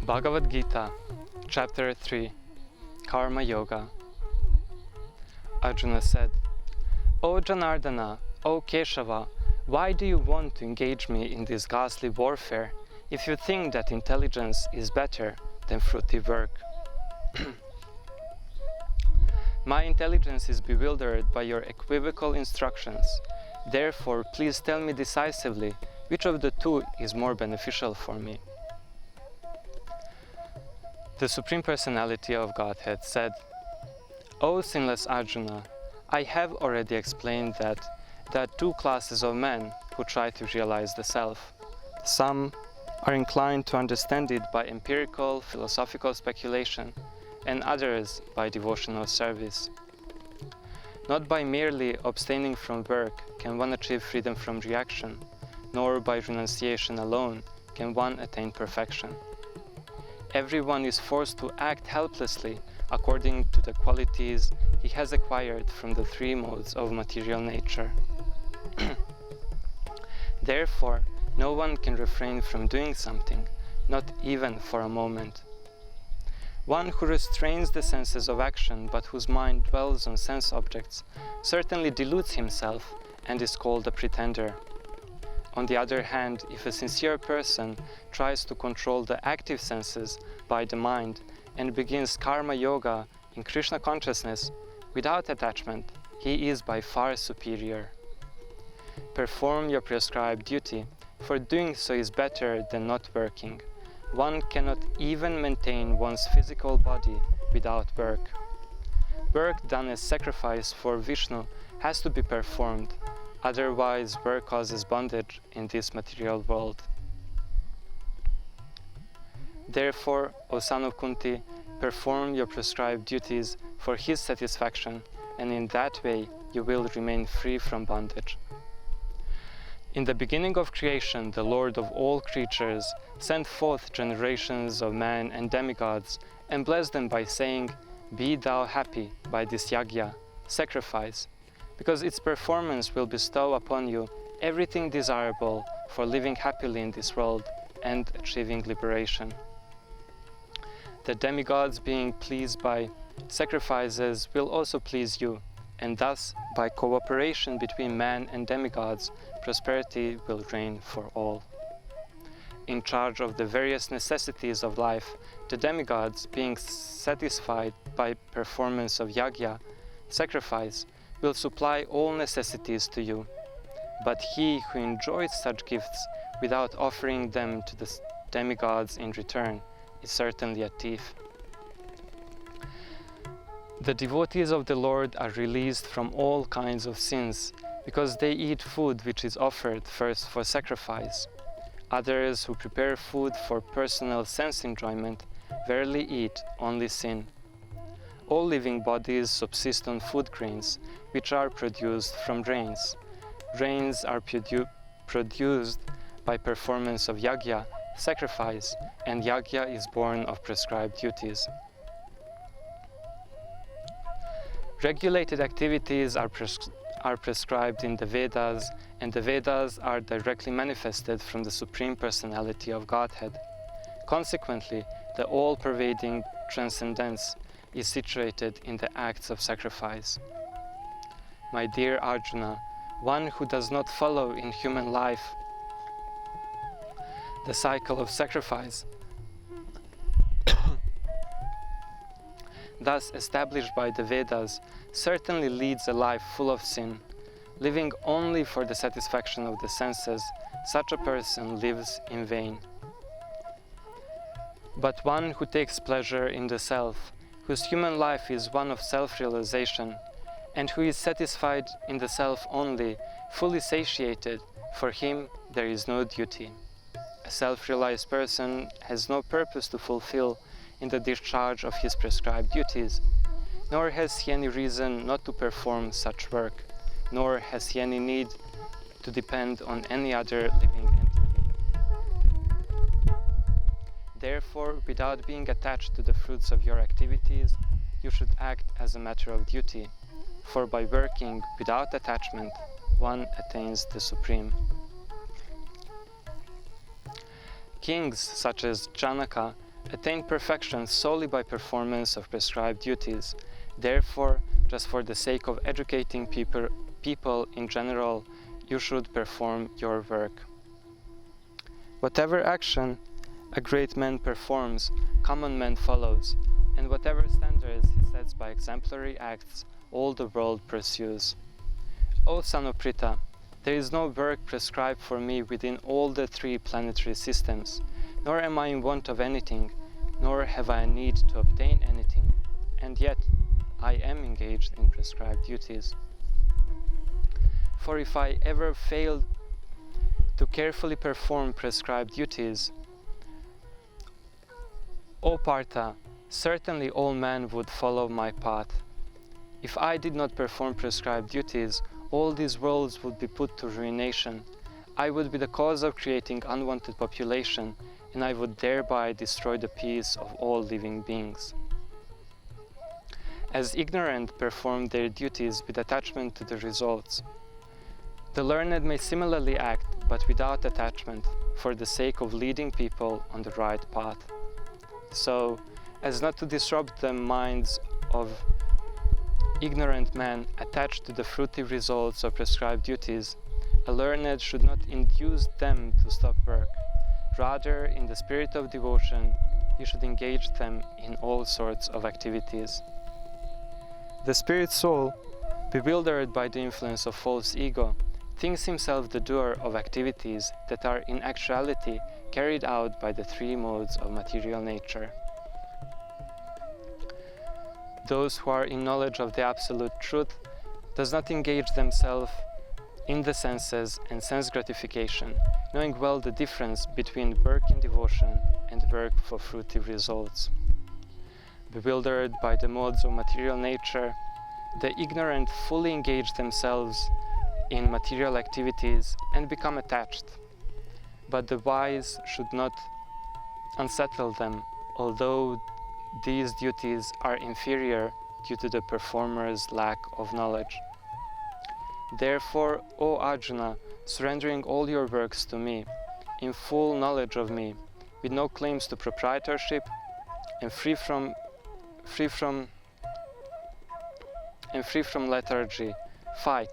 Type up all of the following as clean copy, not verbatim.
Bhagavad Gita, Chapter 3, Karma Yoga. Arjuna said, "O Janardana, O Keshava, why do you want to engage me in this ghastly warfare if you think that intelligence is better than fruitive work? My intelligence is bewildered by your equivocal instructions. Therefore, please tell me decisively which of the two is more beneficial for me." The Supreme Personality of Godhead said, "O sinless Arjuna, I have already explained that there are two classes of men who try to realize the self. Some are inclined to understand it by empirical, philosophical speculation, and others by devotional service. Not by merely abstaining from work can one achieve freedom from reaction, nor by renunciation alone can one attain perfection. Everyone is forced to act helplessly according to the qualities he has acquired from the three modes of material nature. Therefore, no one can refrain from doing something, not even for a moment. One who restrains the senses of action but whose mind dwells on sense objects certainly deludes himself and is called a pretender. On the other hand, if a sincere person tries to control the active senses by the mind and begins karma yoga in Krishna consciousness without attachment, he is by far superior. Perform your prescribed duty, for doing so is better than not working. One cannot even maintain one's physical body without work. Work done as sacrifice for Vishnu has to be performed. Otherwise, work causes bondage in this material world. Therefore, O son of Kunti, perform your prescribed duties for his satisfaction, and in that way you will remain free from bondage." In the beginning of creation, the Lord of all creatures sent forth generations of men and demigods and blessed them by saying, "Be thou happy by this yagya, sacrifice, because its performance will bestow upon you everything desirable for living happily in this world and achieving liberation." The demigods, being pleased by sacrifices, will also please you, and thus, by cooperation between man and demigods, prosperity will reign for all. In charge of the various necessities of life, the demigods, being satisfied by performance of yagya, sacrifice, will supply all necessities to you. But he who enjoys such gifts without offering them to the demigods in return is certainly a thief. The devotees of the Lord are released from all kinds of sins because they eat food which is offered first for sacrifice. Others who prepare food for personal sense enjoyment verily eat only sin. All living bodies subsist on food grains, which are produced from rains. Rains are produced by performance of yagya, sacrifice, and yagya is born of prescribed duties. Regulated activities are prescribed in the Vedas, and the Vedas are directly manifested from the Supreme Personality of Godhead. Consequently, the all-pervading transcendence is situated in the acts of sacrifice. My dear Arjuna, one who does not follow in human life the cycle of sacrifice, thus established by the Vedas, certainly leads a life full of sin. Living only for the satisfaction of the senses, such a person lives in vain. But one who takes pleasure in the self, whose human life is one of self-realization, and who is satisfied in the self only, fully satiated, for him there is no duty. A self-realized person has no purpose to fulfill in the discharge of his prescribed duties, nor has he any reason not to perform such work, nor has he any need to depend on any other living entity. Therefore, without being attached to the fruits of your activities, you should act as a matter of duty, for by working without attachment, one attains the Supreme. Kings such as Janaka attain perfection solely by performance of prescribed duties. Therefore, just for the sake of educating people in general, you should perform your work. Whatever action a great man performs, common man follows, and whatever standards he sets by exemplary acts, all the world pursues. O son of Pritha, there is no work prescribed for me within all the 3 planetary systems, nor am I in want of anything, nor have I a need to obtain anything, and yet I am engaged in prescribed duties. For if I ever failed to carefully perform prescribed duties, O Partha, certainly all men would follow my path. If I did not perform prescribed duties, all these worlds would be put to ruination. I would be the cause of creating unwanted population, and I would thereby destroy the peace of all living beings. As ignorant perform their duties with attachment to the results, the learned may similarly act, but without attachment, for the sake of leading people on the right path. So, as not to disrupt the minds of ignorant men attached to the fruitive results of prescribed duties, a learned should not induce them to stop work. Rather, in the spirit of devotion, he should engage them in all sorts of activities. The spirit soul, bewildered by the influence of false ego, thinks himself the doer of activities that are in actuality carried out by the 3 modes of material nature. Those who are in knowledge of the absolute truth does not engage themselves in the senses and sense gratification, knowing well the difference between work in devotion and work for fruitive results. Bewildered by the modes of material nature, the ignorant fully engage themselves in material activities and become attached. But the wise should not unsettle them, although these duties are inferior due to the performer's lack of knowledge. Therefore, O Arjuna, surrendering all your works to me, in full knowledge of me, with no claims to proprietorship, and free from lethargy, fight.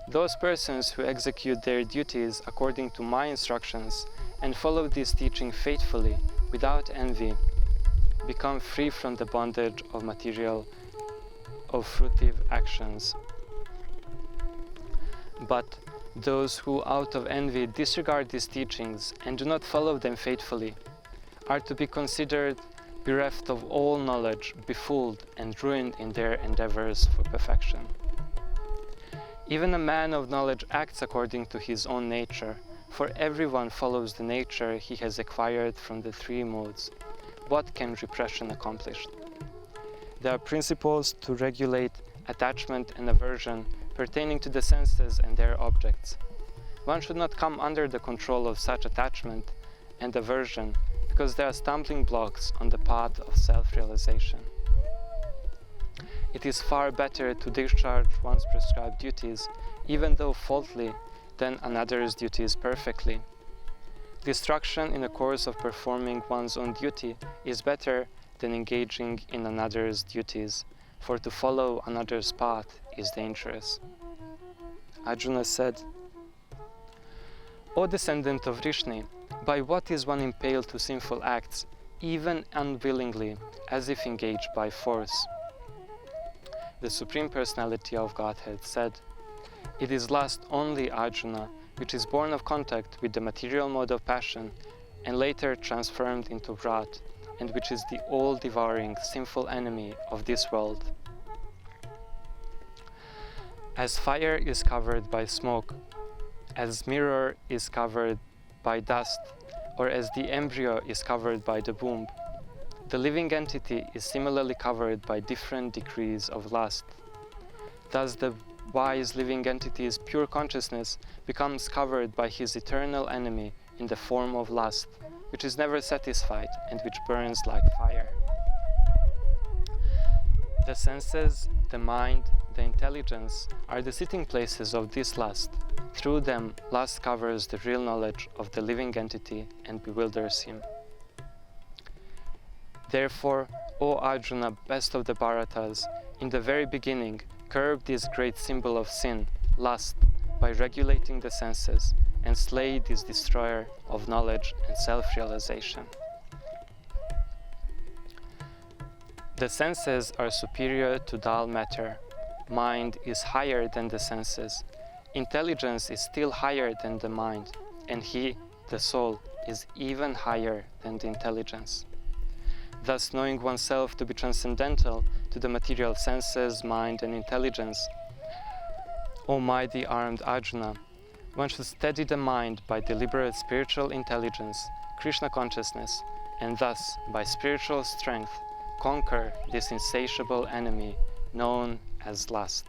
Those persons who execute their duties according to my instructions and follow this teaching faithfully, without envy, become free from the bondage of fruitive actions. But those who out of envy disregard these teachings and do not follow them faithfully are to be considered bereft of all knowledge, befooled and ruined in their endeavors for perfection. Even a man of knowledge acts according to his own nature, for everyone follows the nature he has acquired from the 3 modes. What can repression accomplish? There are principles to regulate attachment and aversion pertaining to the senses and their objects. One should not come under the control of such attachment and aversion, because they are stumbling blocks on the path of self-realization. It is far better to discharge one's prescribed duties, even though faultily, than another's duties perfectly. Destruction in the course of performing one's own duty is better than engaging in another's duties, for to follow another's path is dangerous. Arjuna said, O descendant of Vrishni, by what is one impelled to sinful acts, even unwillingly, as if engaged by force? The Supreme Personality of Godhead said, It is lust only, Arjuna, which is born of contact with the material mode of passion and later transformed into wrath, and which is the all-devouring sinful enemy of this world. As fire is covered by smoke, as mirror is covered by dust, or as the embryo is covered by the womb, the living entity is similarly covered by different degrees of lust. Thus the wise living entity's pure consciousness becomes covered by his eternal enemy in the form of lust, which is never satisfied and which burns like fire. The senses, the mind, the intelligence are the sitting places of this lust. Through them, lust covers the real knowledge of the living entity and bewilders him. Therefore, O Arjuna, best of the Bharatas, in the very beginning, curb this great symbol of sin, lust, by regulating the senses, and slay this destroyer of knowledge and self-realization. The senses are superior to dull matter. Mind is higher than the senses. Intelligence is still higher than the mind, and he, the soul, is even higher than the intelligence. Thus, knowing oneself to be transcendental to the material senses, mind, and intelligence, O mighty armed Arjuna, one should steady the mind by deliberate spiritual intelligence, Krishna consciousness, and thus, by spiritual strength, conquer this insatiable enemy known as lust.